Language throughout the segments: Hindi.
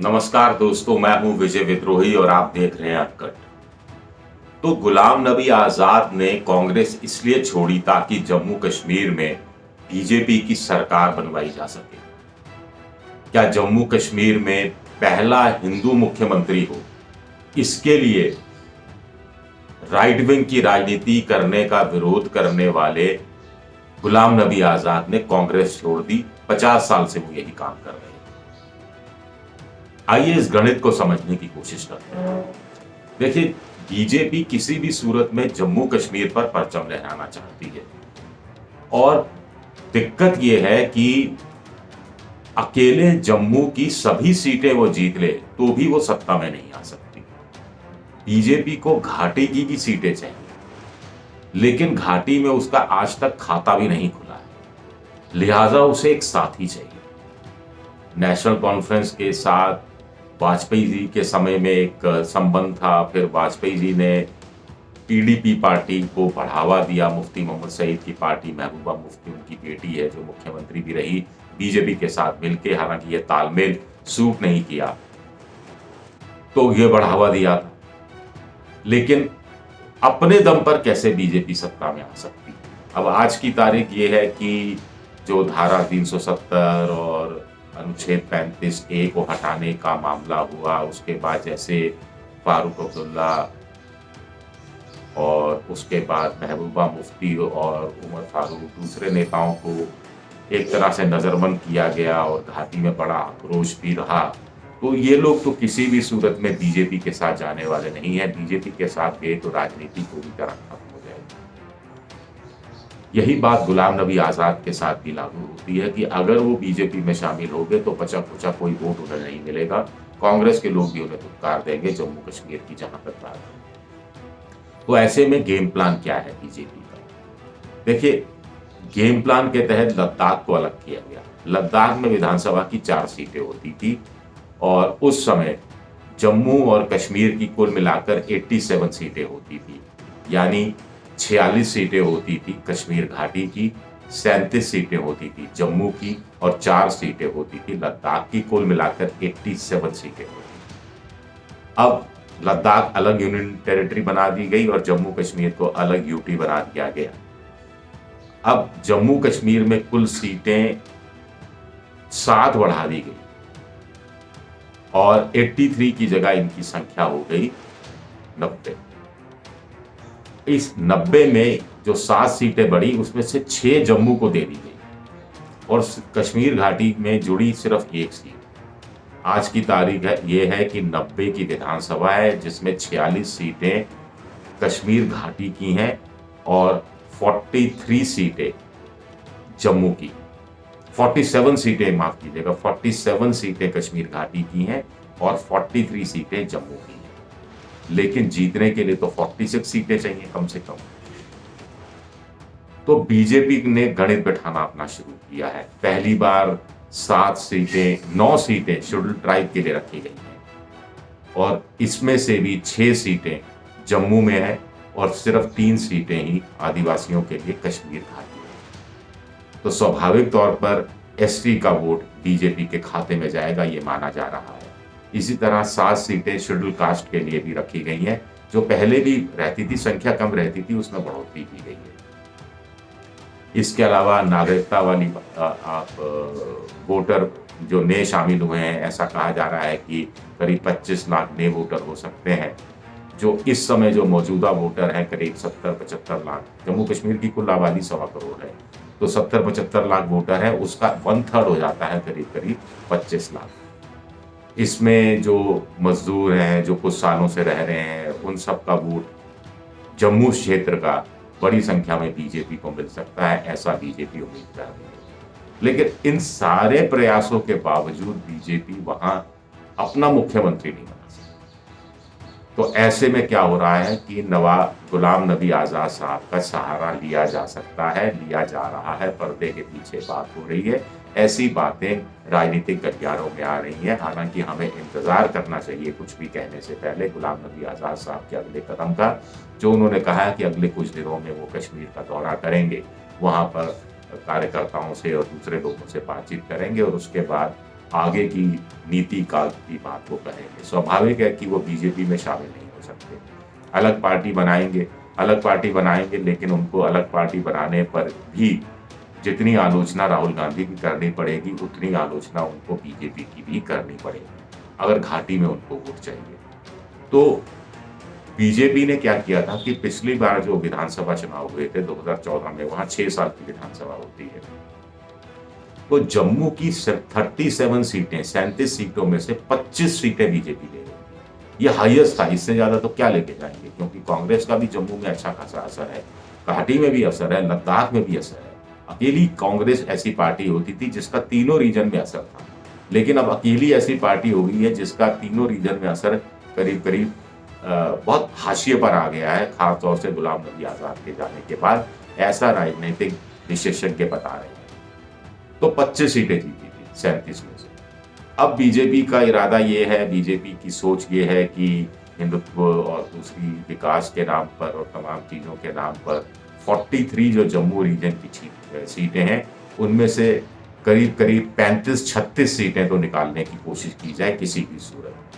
नमस्कार दोस्तों, मैं हूं विजय विद्रोही और आप देख रहे हैं अनकट। तो गुलाम नबी आजाद ने कांग्रेस इसलिए छोड़ी ताकि जम्मू कश्मीर में बीजेपी की सरकार बनवाई जा सके। क्या जम्मू कश्मीर में पहला हिंदू मुख्यमंत्री हो, इसके लिए राइट विंग की राजनीति करने का विरोध करने वाले गुलाम नबी आजाद ने कांग्रेस छोड़ दी। 50 साल से वो यही काम कर रहे हैं। आइए इस गणित को समझने की कोशिश करते हैं। देखिए, बीजेपी किसी भी सूरत में जम्मू कश्मीर पर परचम लहराना चाहती है और दिक्कत यह है कि अकेले जम्मू की सभी सीटें वो जीत ले तो भी वो सत्ता में नहीं आ सकती। बीजेपी को घाटी की भी सीटें चाहिए, लेकिन घाटी में उसका आज तक खाता भी नहीं खुला है, लिहाजा उसे एक साथी चाहिए। नेशनल कॉन्फ्रेंस के साथ वाजपेयी जी के समय में एक संबंध था, फिर वाजपेयी जी ने पीडीपी पार्टी को बढ़ावा दिया। मुफ्ती मोहम्मद सईद की पार्टी, महबूबा मुफ्ती उनकी बेटी है जो मुख्यमंत्री भी रही बीजेपी के साथ मिलकर, हालांकि यह तालमेल सूट नहीं किया तो यह बढ़ावा दिया था। लेकिन अपने दम पर कैसे बीजेपी सत्ता में आ सकती? अब आज की तारीख यह है कि जो धारा 370 और अनुच्छेद 35A को हटाने का मामला हुआ, उसके बाद जैसे फारूक अब्दुल्ला और उसके बाद महबूबा मुफ्ती और उमर फारूक, दूसरे नेताओं को एक तरह से नजरबंद किया गया और घाटी में बड़ा आक्रोश भी रहा, तो ये लोग तो किसी भी सूरत में बीजेपी के साथ जाने वाले नहीं है। बीजेपी के साथ गए तो राजनीति पूरी तरह खत्म हो जाएगी। यही बात गुलाम नबी आजाद के साथ भी लागू होती है कि अगर वो बीजेपी में शामिल हो गए तो बचा खुचा कोई वोट उन्हें नहीं मिलेगा। कांग्रेस के लोग भी उन्हें धुतकार देंगे जम्मू कश्मीर की जहां तक बात है। तो ऐसे में गेम प्लान क्या है बीजेपी का? देखिए, गेम प्लान के तहत लद्दाख को अलग किया गया। लद्दाख में विधानसभा की 4 सीटें होती थी और उस समय जम्मू और कश्मीर की कुल मिलाकर 87 सीटें होती थी, यानी 46 सीटें होती थी कश्मीर घाटी की, 37 सीटें होती थी जम्मू की और 4 सीटें होती थी लद्दाख की। कुल मिलाकर 87 सीटें होती थी। अब लद्दाख अलग यूनियन टेरिटरी बना दी गई और जम्मू कश्मीर को अलग यूटी बना दिया गया। अब जम्मू कश्मीर में कुल सीटें 7 बढ़ा दी गई और 83 की जगह इनकी संख्या हो गई 90। इस 90 में जो 7 सीटें बढ़ी उसमें से 6 जम्मू को दे दी गई और कश्मीर घाटी में जुड़ी सिर्फ 1 सीट। आज की तारीख है ये है कि 90 की विधानसभा है जिसमें 46 सीटें कश्मीर घाटी की हैं और 43 सीटें जम्मू की। 47 सीटें, माफ कीजिएगा, 47 सीटें कश्मीर घाटी की हैं और 43 सीटें जम्मू की हैं। लेकिन जीतने के लिए तो 46 सीटें चाहिए कम से कम। तो बीजेपी ने गणित बैठाना अपना शुरू किया है। पहली बार 9 सीटें शेड्यूल ट्राइब के लिए रखी गई हैं और इसमें से भी 6 सीटें जम्मू में है और सिर्फ 3 सीटें ही आदिवासियों के लिए कश्मीर घाटी में। तो स्वाभाविक तौर पर एसटी का वोट बीजेपी के खाते में जाएगा, ये माना जा रहा है। इसी तरह 7 सीटें शेड्यूल कास्ट के लिए भी रखी गई हैं, जो पहले भी रहती थी, संख्या कम रहती थी, उसमें बढ़ोतरी की गई है। इसके अलावा नागरिकता वाली आप वोटर जो नए शामिल हुए हैं, ऐसा कहा जा रहा है कि करीब 25 लाख नए वोटर हो सकते हैं। जो इस समय जो मौजूदा वोटर हैं करीब 70-75 लाख, जम्मू कश्मीर की कुल आबादी 1.25 करोड़ है, तो 70-75 लाख वोटर है, उसका 1/3 हो जाता है करीब 25 लाख। इसमें जो मजदूर हैं, जो कुछ सालों से रह रहे हैं, उन सब का वोट जम्मू क्षेत्र का बड़ी संख्या में बीजेपी को मिल सकता है, ऐसा बीजेपी उम्मीद कर रही है। लेकिन इन सारे प्रयासों के बावजूद बीजेपी वहां अपना मुख्यमंत्री नहीं बना सकती। तो ऐसे में क्या हो रहा है कि गुलाम नबी आजाद साहब का सहारा लिया जा सकता है, लिया जा रहा है। पर्दे के पीछे बात हो रही है, ऐसी बातें राजनीतिक गलियारों में आ रही हैं। हालांकि हमें इंतजार करना चाहिए कुछ भी कहने से पहले गुलाम नबी आजाद साहब के अगले कदम का, जो उन्होंने कहा है कि अगले कुछ दिनों में वो कश्मीर का दौरा करेंगे, वहां पर कार्यकर्ताओं से और दूसरे लोगों से बातचीत करेंगे और उसके बाद आगे की नीति काल की बात वो करेंगे। स्वाभाविक है कि वो बीजेपी में शामिल नहीं हो सकते। अलग पार्टी बनाएंगे, लेकिन उनको अलग पार्टी बनाने पर भी जितनी आलोचना राहुल गांधी की करनी पड़ेगी, उतनी आलोचना उनको बीजेपी की भी करनी पड़ेगी, अगर घाटी में उनको वोट चाहिए। तो बीजेपी ने क्या किया था कि पिछली बार जो विधानसभा चुनाव हुए थे 2014 में, वहां 6 साल की विधानसभा होती है, तो जम्मू की 37 सीटें, 37 सीटों में से 25 सीटें बीजेपी ले गई। ये हाईएस्ट था, इससे ज्यादा तो क्या लेके जाएंगे, क्योंकि कांग्रेस का भी जम्मू में अच्छा खासा असर है, घाटी में भी असर है, लद्दाख में भी असर है। अकेली कांग्रेस ऐसी पार्टी होती थी जिसका तीनों रीजन में असर था, लेकिन अब अकेली ऐसी पार्टी हो गई है जिसका तीनों रीजन में असर करीब करीब बहुत हाशिए पर आ गया है, खासतौर से गुलाम नबी आजाद के जाने के बाद, ऐसा राजनीतिक विशेषज्ञ बता रहे हैं। तो 25 सीटें जीती थी 37 में से। अब बीजेपी का इरादा ये है, बीजेपी की सोच ये है कि हिंदुत्व और दूसरी विकास के नाम पर और तमाम चीजों के नाम पर 43 जो जम्मू रीजन की सीटें हैं, उनमें से करीब करीब 35-36 सीटें तो निकालने की कोशिश की जाए किसी भी सूरत में।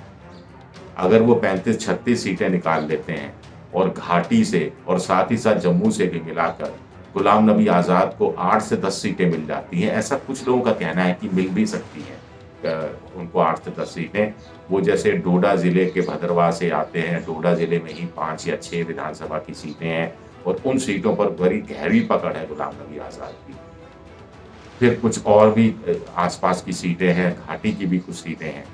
अगर वो 35-36 सीटें निकाल लेते हैं और घाटी से और साथ ही साथ जम्मू से भी मिलाकर गुलाम नबी आज़ाद को 8 से 10 सीटें मिल जाती हैं, ऐसा कुछ लोगों का कहना है कि मिल भी सकती हैं उनको 8 से 10 सीटें। वो जैसे डोडा जिले के भदरवा से आते हैं, डोडा जिले में ही 5 या 6 विधानसभा की सीटें हैं और उन सीटों पर बड़ी गहरी पकड़ है गुलाम नबी आज़ाद की। फिर कुछ और भी आसपास की सीटें हैं, घाटी की भी कुछ सीटें हैं।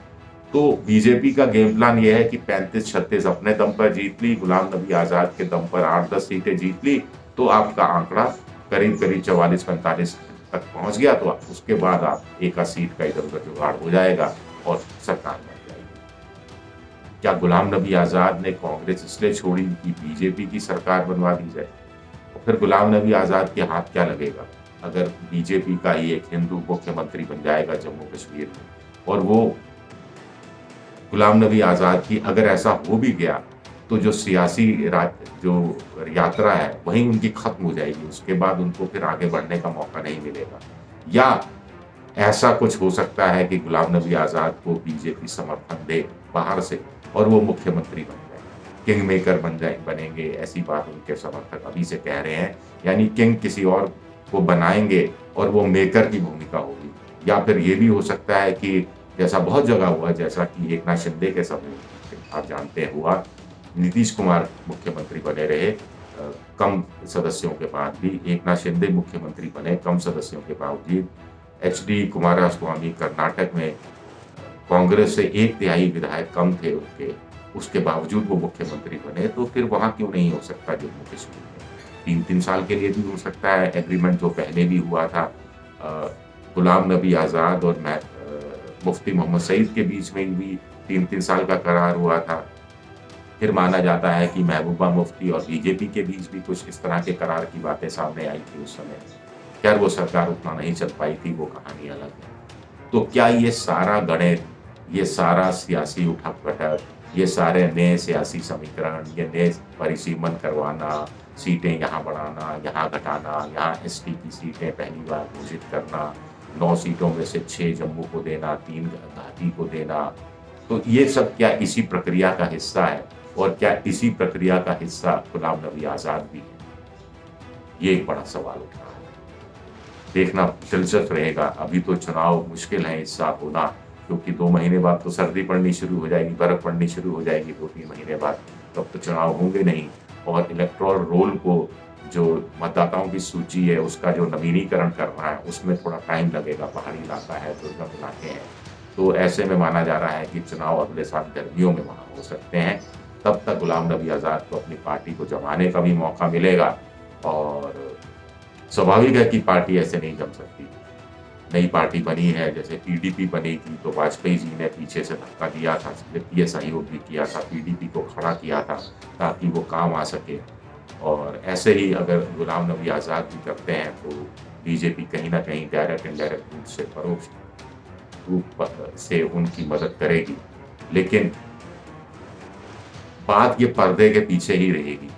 तो बीजेपी का गेम प्लान ये है कि 35-36 अपने दम पर जीत ली, गुलाम नबी आज़ाद के दम पर 8-10 सीटें जीत ली, तो आपका आंकड़ा करीब करीब 44-45 तक पहुंच गया। तो उसके बाद आप एक सीट का इधर उधर जुगाड़ हो जाएगा और सरकार बन जाएगी। क्या गुलाम नबी आज़ाद ने कांग्रेस इसलिए छोड़ी कि बीजेपी की सरकार बनवा दी जाए? तो फिर गुलाम नबी आज़ाद के हाथ क्या लगेगा अगर बीजेपी का ही एक हिंदू मुख्यमंत्री बन जाएगा जम्मू कश्मीर में? और वो गुलाम नबी आज़ाद की अगर ऐसा हो भी गया तो जो सियासी जो यात्रा है वहीं उनकी खत्म हो जाएगी, उसके बाद उनको फिर आगे बढ़ने का मौका नहीं मिलेगा। या ऐसा कुछ हो सकता है कि गुलाम नबी आज़ाद को बीजेपी समर्थन दे बाहर से और वो मुख्यमंत्री बन जाए, किंग मेकर बनेंगे, ऐसी बात उनके समर्थक अभी से कह रहे हैं। यानी किंग किसी और को बनाएंगे और वो मेकर की भूमिका होगी। या फिर ये भी हो सकता है कि जैसा बहुत जगह हुआ, जैसा कि एकनाथ शिंदे के समय आप जानते हैं हुआ, नीतीश कुमार मुख्यमंत्री बने रहे कम सदस्यों के बाद भी, एकनाथ शिंदे मुख्यमंत्री बने कम सदस्यों के बावजूद, एचडी कुमारस्वामी कर्नाटक में कांग्रेस से 1/3 विधायक कम थे उनके, उसके बावजूद वो मुख्यमंत्री बने। तो फिर वहां क्यों नहीं हो सकता जम्मू कश्मीर में? 3-3 साल के लिए भी हो सकता है। एग्रीमेंट जो पहले भी हुआ था गुलाम नबी आज़ाद और मुफ्ती मोहम्मद सईद के बीच में भी 3-3 साल का करार हुआ था। फिर माना जाता है कि महबूबा मुफ्ती और बीजेपी के बीच भी कुछ इस तरह के करार की बातें सामने आई थी उस समय। खैर वो सरकार उतना नहीं चल पाई थी, वो कहानी अलग है। तो क्या ये सारा गणित, ये सारा सियासी उठक-पटक, ये सारे नए सियासी समीकरण, ये नए परिसीमन करवाना, सीटें यहाँ बढ़ाना, यहाँ घटाना, यहाँ एसटी की सीटें पहली बार घोषित करना, 9 सीटों में से 6 जम्मू को देना, 3 घाटी को देना, तो ये सब क्या इसी प्रक्रिया का हिस्सा है? और क्या इसी प्रक्रिया का हिस्सा गुलाम नबी आज़ाद भी है? ये एक बड़ा सवाल उठ रहा है। देखना दिलचस्प रहेगा। अभी तो चुनाव मुश्किल है इस साल होना, क्योंकि 2 महीने बाद तो सर्दी पड़नी शुरू हो जाएगी, बर्फ पड़नी शुरू हो जाएगी 2-3 महीने बाद, तब तो चुनाव होंगे नहीं। और इलेक्टोरल रोल को, जो मतदाताओं की सूची है उसका जो नवीनीकरण करना है, उसमें थोड़ा टाइम लगेगा। पहाड़ी इलाका है, दुर्गम इलाके हैं, तो ऐसे में माना जा रहा है कि चुनाव अगले साल गर्मियों में वहाँ हो सकते हैं। तब तक गुलाम नबी आज़ाद को अपनी पार्टी को जमाने का भी मौका मिलेगा। और स्वाभाविक है कि पार्टी ऐसे नहीं जम सकती। नई पार्टी बनी है, जैसे पीडीपी बनी थी तो वाजपेयी जी ने पीछे से धक्का दिया था, वित्तीय सहयोग भी किया था, पीडीपी को खड़ा किया था ताकि वो काम आ सके। और ऐसे ही अगर गुलाम नबी आज़ाद भी करते हैं तो बीजेपी कहीं ना कहीं डायरेक्ट इनडायरेक्ट रूप से, परोक्ष रूप से उनकी मदद करेगी। लेकिन बात ये पर्दे के पीछे ही रहेगी,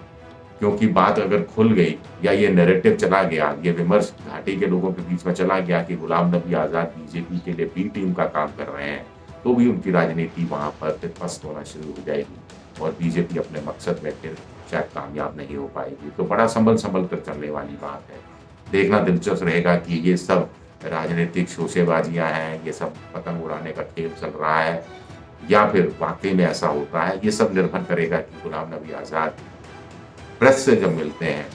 क्योंकि बात अगर खुल गई या ये नैरेटिव चला गया, ये विमर्श घाटी के लोगों के बीच में चला गया कि गुलाम नबी आज़ाद बीजेपी के लिए बी टीम का काम कर रहे हैं, तो भी उनकी राजनीति वहाँ पर फिर पस्त होना शुरू हो जाएगी और बीजेपी अपने मकसद में फिर शायद कामयाब नहीं हो पाएगी। तो बड़ा संभल कर चलने वाली बात है। देखना दिलचस्प रहेगा कि ये सब राजनीतिक शोशेबाजियाँ हैं, ये सब पतंग उड़ाने का खेल चल रहा है या फिर वाक़ई में ऐसा होता है। ये सब निर्भर करेगा कि गुलाम नबी आज़ाद प्रेस से जब मिलते हैं,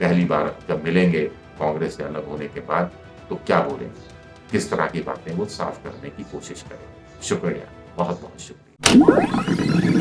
पहली बार जब मिलेंगे कांग्रेस से अलग होने के बाद, तो क्या बोलेंगे? किस तरह की बातें वो साफ करने की कोशिश करेंगे। शुक्रिया, बहुत-बहुत शुक्रिया।